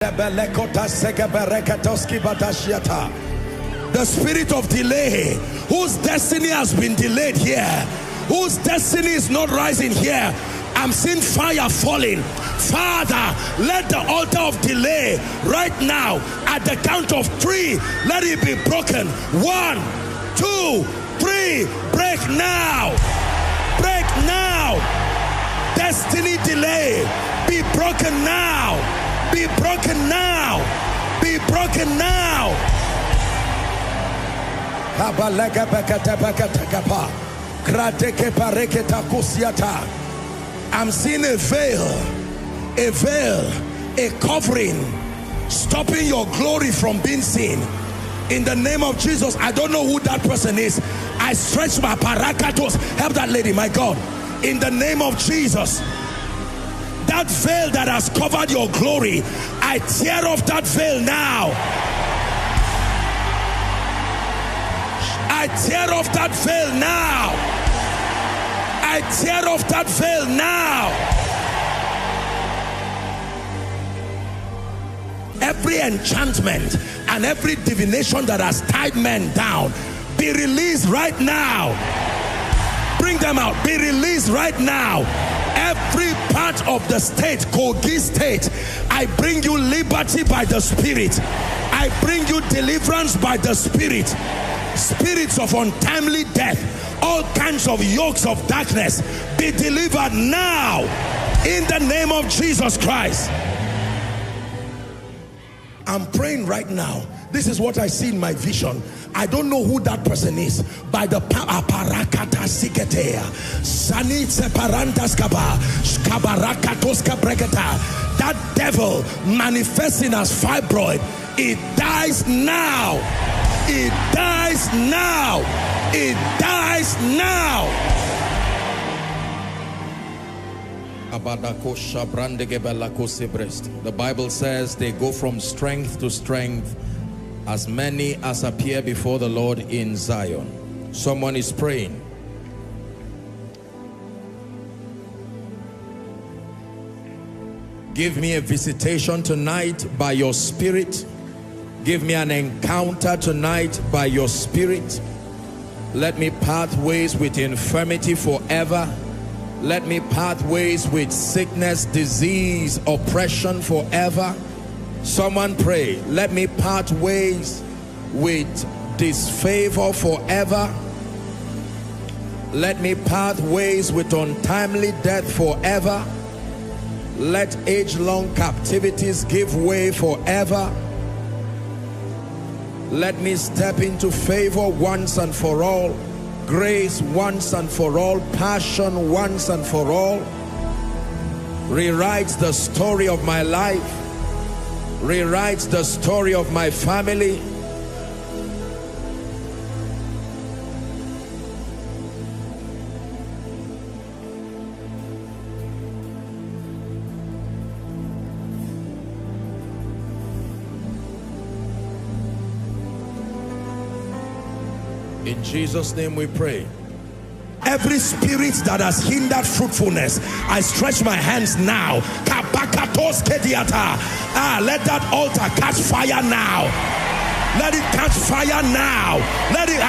The spirit of delay, whose destiny has been delayed here, whose destiny is not rising here, I'm seeing fire falling. Father, let the altar of delay right now, at the count of 3, let it be broken. 1, 2, 3. Break now. Break now. Destiny delay, be broken now. Be broken now. Be broken now. I'm seeing a veil, a covering, stopping your glory from being seen. In the name of Jesus, I don't know who that person is. I stretch my parakatos. Help that lady, my God. In the name of Jesus, that veil that has covered your glory, I tear off that veil now. I tear off that veil now. I tear off that veil now. Every enchantment and every divination that has tied men down, be released right now. Bring them out. Be released right now. Every part of the state, Kogi state, I bring you liberty by the Spirit. I bring you deliverance by the Spirit. Spirits of untimely death, all kinds of yokes of darkness, be delivered now in the name of Jesus Christ. I'm praying right now. This is what I see in my vision. I don't know who that person is. By the power, that devil manifesting as fibroid, it dies now. It dies now. It dies now. The Bible says they go from strength to strength, as many as appear before the Lord in Zion. Someone is praying. Give me a visitation tonight by your Spirit. Give me an encounter tonight by your Spirit. Let me part ways with infirmity forever. Let me part ways with sickness, disease, oppression forever. Someone pray. Let me part ways with disfavor forever. Let me part ways with untimely death forever. Let age-long captivities give way forever. Let me step into favor once and for all, grace once and for all, passion once and for all. Rewrite the story of my life. Rewrite the story of my family. In Jesus' name we pray. Every spirit that has hindered fruitfulness, I stretch my hands now. Let that altar catch fire now. Let it catch fire now. Let it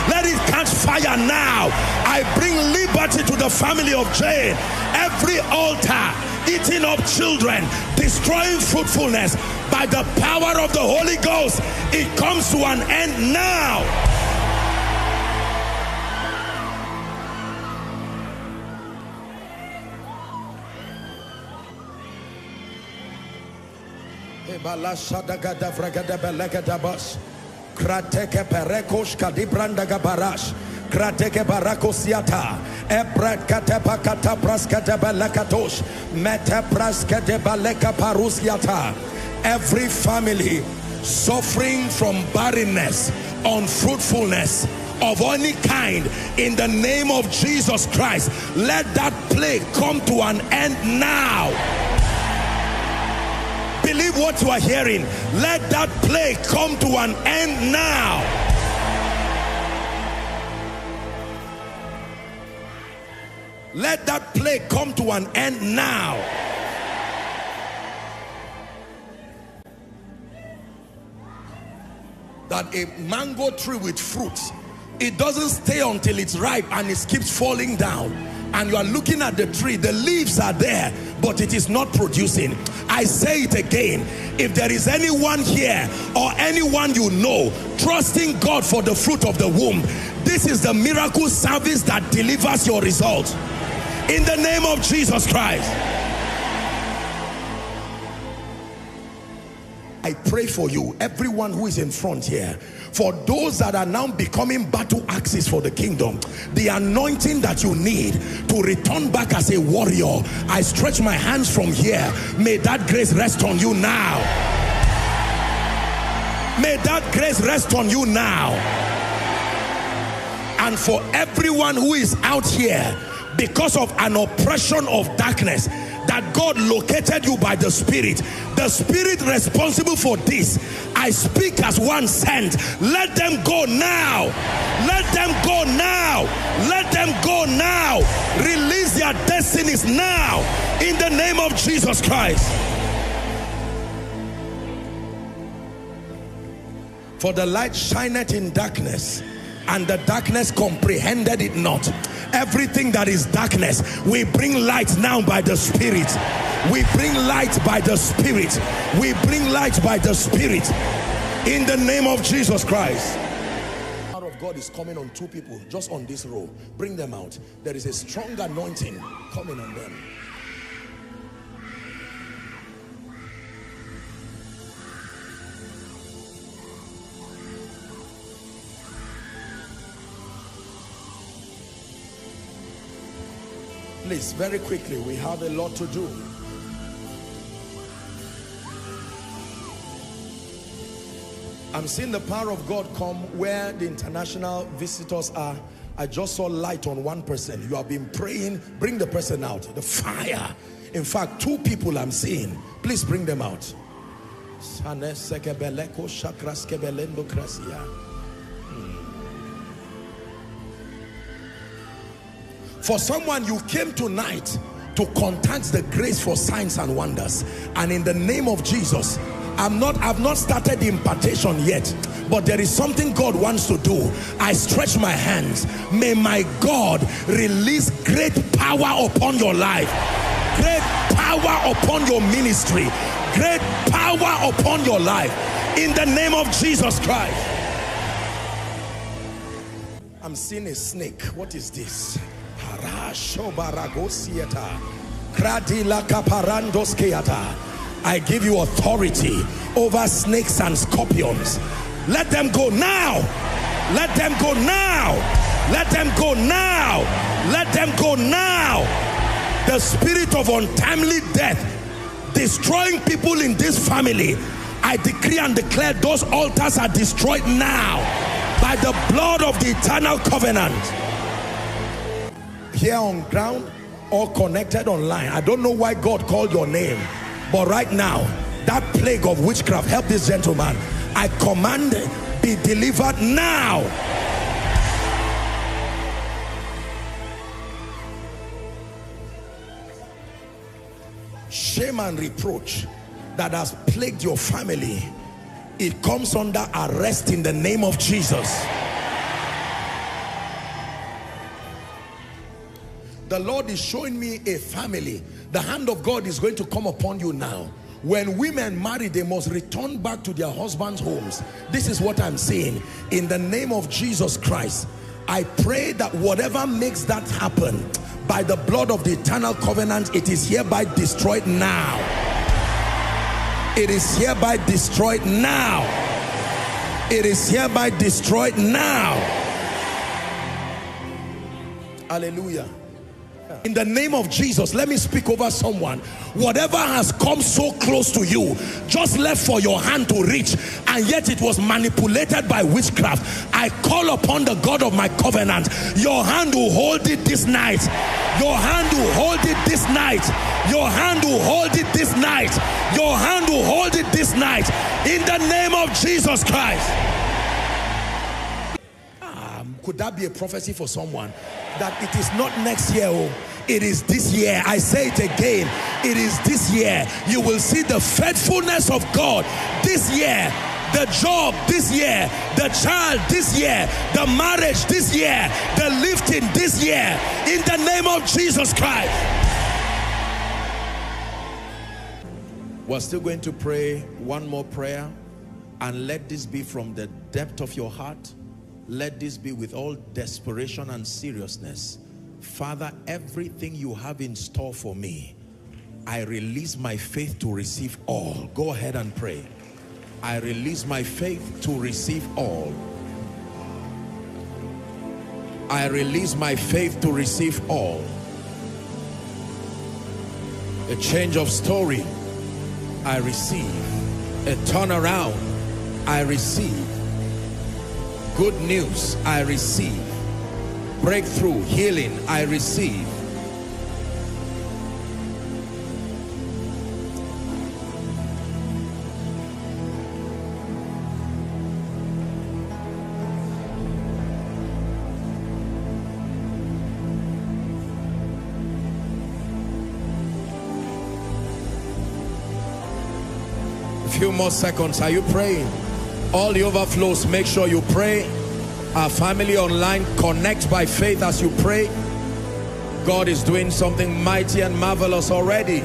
let it catch fire now. I bring liberty to the family of Jane. Every altar eating up children, destroying fruitfulness, by the power of the Holy Ghost, it comes to an end now. Krateke barakosiata ebrat katepakata praskate balakatosh mete praskate baleka parusiata. Every family suffering from barrenness, unfruitfulness of any kind, in the name of Jesus Christ, let that plague come to an end now. Believe what you are hearing. Let that plague come to an end now. Let that plague come to an end now. that a mango tree with fruits, it doesn't stay until it's ripe and it keeps falling down. And you are looking at the tree, the leaves are there, but it is not producing. I say it again, if there is anyone here or anyone you know trusting God for the fruit of the womb, this is the miracle service that delivers your result. In the name of Jesus Christ. I pray for you, everyone who is in front here, for those that are now becoming battle axes for the kingdom, the anointing that you need to return back as a warrior. I stretch my hands from here. May that grace rest on you now. May that grace rest on you now. And for everyone who is out here because of an oppression of darkness, that God located you by the Spirit responsible for this, I speak as one sent. Let them go now. Let them go now. Let them go now. Release their destinies now in the name of Jesus Christ. For the light shineth in darkness, and the darkness comprehended it not. Everything that is darkness, we bring light now by the Spirit. We bring light by the Spirit. We bring light by the Spirit. In the name of Jesus Christ. The power of God is coming on two people just on this row. Bring them out. There is a strong anointing coming on them. Please, very quickly, we have a lot to do. I'm seeing the power of God come where the international visitors are. I just saw light on one person. You have been praying. Bring the person out. The fire. In fact, two people I'm seeing. Please bring them out. For someone, you came tonight to contact the grace for signs and wonders, and in the name of Jesus, I've not started the impartation yet, but there is something God wants to do. I stretch my hands. May my God release great power upon your life, great power upon your ministry, great power upon your life, in the name of Jesus Christ. I'm seeing a snake. What is this? I give you authority over snakes and scorpions. Let them go now. Let them go now. Let them go now. Let them go now. The spirit of untimely death destroying people in this family, I decree and declare those altars are destroyed now by the blood of the eternal covenant. Here on ground or connected online, I don't know why God called your name, but right now, that plague of witchcraft, help this gentleman. I command, be delivered now. Shame and reproach that has plagued your family, it comes under arrest in the name of Jesus. The Lord is showing me a family. The hand of God is going to come upon you now. When women marry, they must return back to their husbands' homes. This is what I'm saying. In the name of Jesus Christ, I pray that whatever makes that happen, by the blood of the eternal covenant, it is hereby destroyed now. It is hereby destroyed now. It is hereby destroyed now. Hallelujah. In the name of Jesus, let me speak over someone. Whatever has come so close to you, just left for your hand to reach, and yet it was manipulated by witchcraft, I call upon the God of my covenant. Your hand will hold it this night. Your hand will hold it this night. Your hand will hold it this night. Your hand will hold it this night. In the name of Jesus Christ. Could that be a prophecy for someone? That it is not next year, oh, it is this year. I say it again, it is this year. You will see the faithfulness of God this year. the job this year, the child this year, the marriage this year, the lifting this year, in the name of Jesus Christ. We're still going to pray one more prayer, and let this be from the depth of your heart. Let this be with all desperation and seriousness. Father, everything you have in store for me, I release my faith to receive all. Go ahead and pray. I release my faith to receive all. I release my faith to receive all. A change of story, I receive. A turnaround, I receive. Good news, I receive. Breakthrough, healing, I receive. Few more seconds. Are you praying? All the overflows, make sure you pray. Our family online, connect by faith as you pray. God is doing something mighty and marvelous already.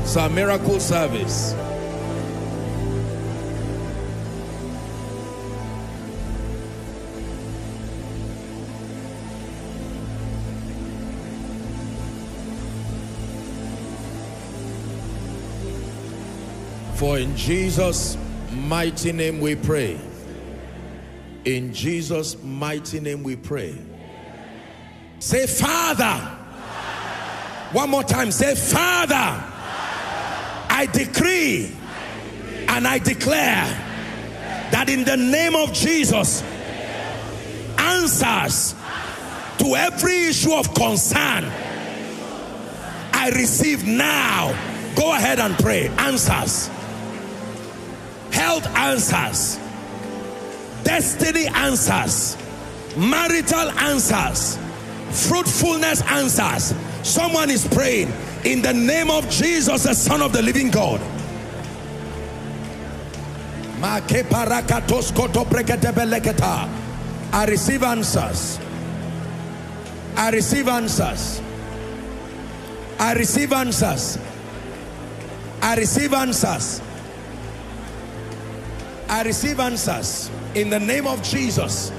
It's a miracle service. For in Jesus' mighty name we pray. In Jesus' mighty name we pray. Say, Father. One more time. Say, Father. I decree and I declare that in the name of Jesus, answers to every issue of concern I receive now. Go ahead and pray. Answers. Health answers, destiny answers, marital answers, fruitfulness answers. Someone is praying in the name of Jesus, the Son of the living God. I receive answers. I receive answers. I receive answers. I receive answers. I receive answers in the name of Jesus.